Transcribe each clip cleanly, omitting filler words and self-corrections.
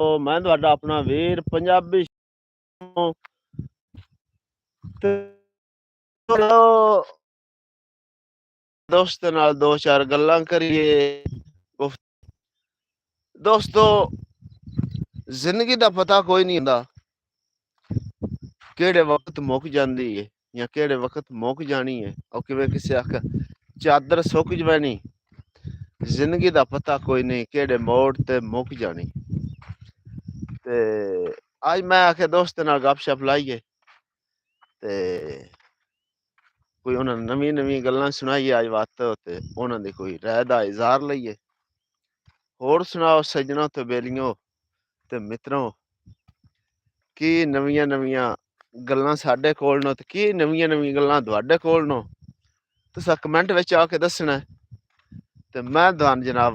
میں تہاڈا اپنا ویر پنجابی دوست نال دو چار گلاں کریے. دوستو زندگی دا پتہ کوئی نہیں ہوندا کیڑے وقت مک جاندی ہے یا کیڑے وقت مک جانی ہے اور کیویں کسے آکھ چادر سک جوانی. زندگی دا پتہ کوئی نہیں کیڑے موڑ تے مک جانی. تے اج میں آکھیا دوست نال گپ شپ لائیے تے کوئی انہاں نویں گلاں سنائیے اج واسطے تے انہاں دی کوئی رائے دا اظہار لئیے. اور سناؤ سجنوں تے بیلیوں تے متروں کی نویاں گلاں ساڈے کول نو تے کی نویاں گلاں تہاڈے کول نو تساں کمنٹ وچ آ کے دسنا تے میں تھان جناب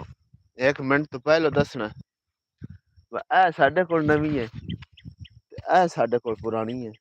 1 منٹ تو پہلے دسنا اے ساڈے کول نویں ہے تے اے ساڈے کول پرانی ہے.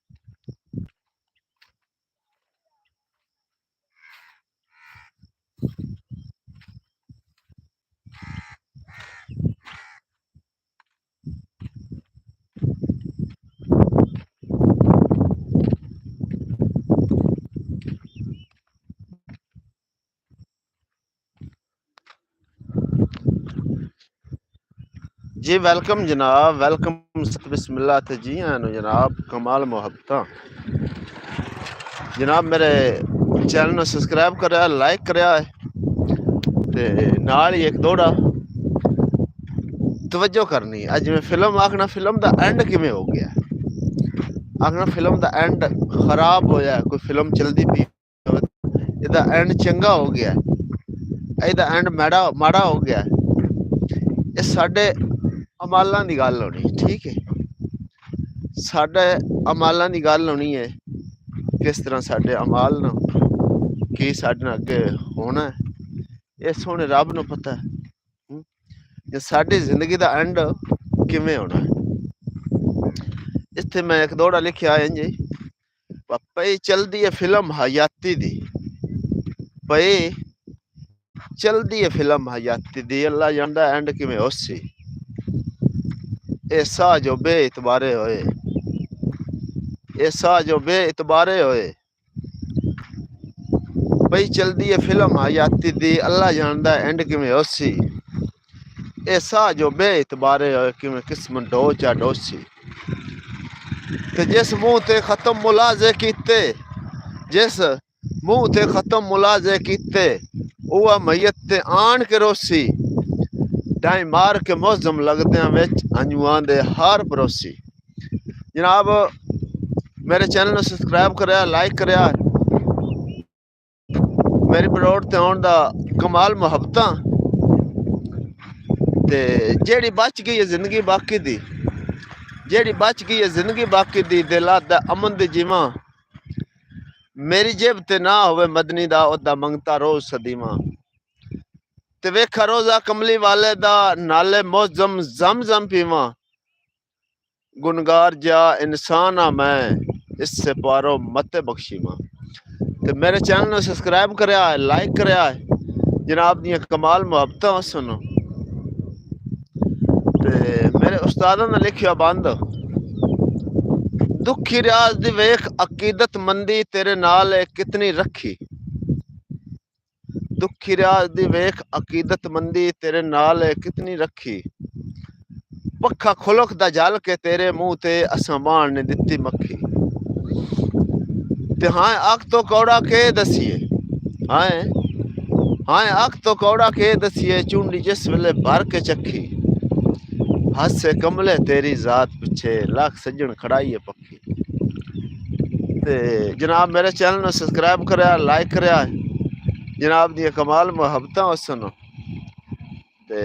جی ویلکم جناب ویلکم. بسم اللہ تے جی آنو جناب کمال محبتاں. جناب میرے چینل نو سبسکرائب کریا لائک کریا ہے تے نال ہی ایک دوڑا توجہ کرنی. اج میں فلم آکھنا فلم دا اینڈ کیویں ہو گیا آکھنا فلم دا اینڈ خراب ہویا کوئی فلم چلدی پئی ادا اینڈ چنگا ہو گیا ادا اینڈ ماڑا ہو گیا. یہ ساڈے عمالاں دی گل ہونی ٹھیک ہے. ساڈے عمالاں دی گل ہونی ہے کس طرح ساڈے عمال نہ کی ساڈے نال اگے ہونا ہے یہ سونے رب نو پتہ ہے. ساڈی زندگی دا اینڈ کیویں ہونا ہے. اتھے میں ایک دوڑا لکھیا ہے جی پئی چلدی ہے فلم حیاتی دی پئی چلدی ہے فلم حیاتی دی اللہ جاندا اینڈ کیویں ہوسی. اے ساہ جو بے اعتبارے ہوئے اے ساہ جو بے اعتبارے ہوئے پئی چلدی ہے فلم حیاتی دی اللہ جاندا اینڈ کیویں ہوسی. اے ساہ جو بے اعتبارے ہوئے کیویں قسم ڈو چا ڈوسی. تے جس منہ تے ختم ملازے کیتے جس منہ تے ختم ملازے کیتے اوہ میت تے آن کے روسی ڈائیں مار کے موزم لگدیاں وچ انجوان دے ہار پروسی. جناب میرے چینل نو سبسکرائب کریا لائک کریا میری بروڈ تے آن دا کمال محبتاں تے جیڑی بچ گئی ہے زندگی باقی دی جیڑی بچ گئی ہے زندگی باقی دی دلات دا امن دی جیواں میری جیب تے نہ ہوئے مدنی دا او دا منگتا روز صدیواں تے ویکھا روزہ کملی والے دا نالے موزم زم پیواں گنگار جا انسان آ میں اس سے پارو مت بخشی ماں. تے میرے چینل نو سبسکرائب کریا ہے لائک کریا ہے جناب دیاں کمال محبتاں سنو. تے میرے استاداں نے لکھیا بند دکھی ریاض دی ویکھ عقیدت مندی تیرے نال کتنی رکھی. دکھی ریاض دی ویکھ عقیدت مندی تیرے نال کتنی رکھی. پکھا کھلک دا جل کے تیرے منہ تے اسمان نے دتی مکھی. تے ہاں اک تو کوڑا کے دسیے ہاں اک تو کوڑا کے دسیے چونڈی جس ویلے بھر کے چکھی. ہاتھ سے کملے تیری ذات پچھے لاکھ سجن کھڑائیے پکھی. تے جناب میرے چینل نو سبسکرائب کریا لائک کریا جناب دی کمال محبتاں سنو تے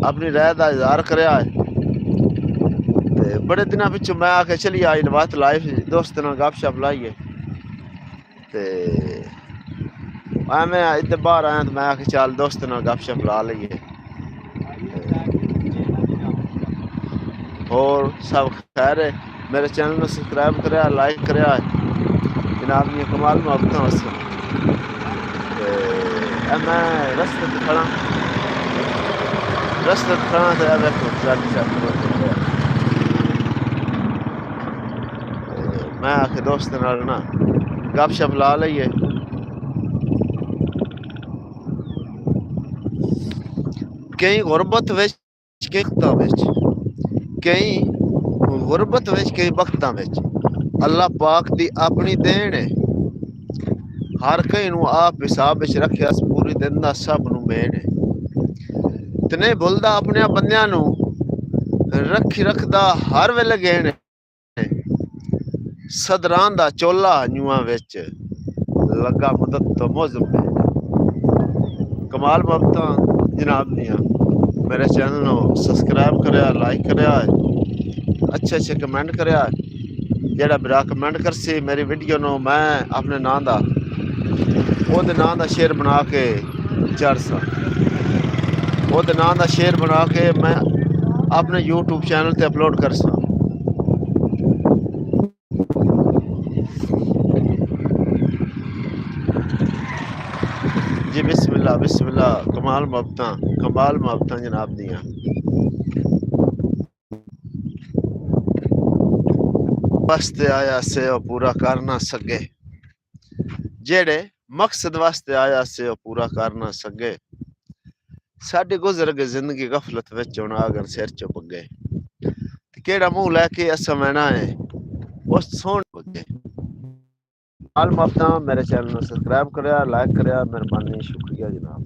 اپنی رائے دا اظہار کریا ہے. تے بڑے دنوں پچھوں میں آ کے چلی آئی وقت لائف دوست نال گپ شپ لائیے تے میں ادھر باہر آیا تو میں آ کے چال دوست نال گپ شپ لا لئیے. اور سب خیر ہے میرے چینل نو سبسکرائب کریا لائک کریا جناب دی کمال محبتاں سنو. میں رستے تے کھڑا تے ویکھو ٹرک میں آخر دوست نال نا گپ شپ لا لئیے. کئی غربت وچ کئی وقتاں وچ کئی غربت وچ کئی وقتاں وچ اللہ پاک دی اپنی دین ہے. ہر کئی نو آپ حساب وچ رکھیا پوری دن دا سب نو مین ہے. تے نہیں بھولدا اپنے بندیاں نو رکھدا ہر ویلے گین ہے. صدران دا چولا نیواں وچ لگا مدد تو موزم ہے. کمال محبتاں جناب دیاں میرے چینل نو سبسکرائب کریا لائک کریا اچھے اچھے کمنٹ کریا. جیڑا برا کمنٹ کرسی میری ویڈیو نو میں اپنے نام دا او دے نام دا شیئر بنا کے چڑھساں. او دے نام دا شیئر بنا کے میں اپنے یوٹیوب چینل تے اپلوڈ کرساں. جی بسم اللہ کمال محبتاں جناب دیاں. واسطے آیا سے او پورا کر نہ سکے. جیڑے مقصد واسطے آیا سے او پورا کر نہ سکے. ساڈے گزر کے زندگی غفلت وچ ہن آگن سر چ پگے. کیڑا منہ لے کے اسا مینا ہے اس سوہن پگے. کمال محبتاں میرے چینل نو سبسکرائب کریا لائک کریا مہربانی شکریہ جناب.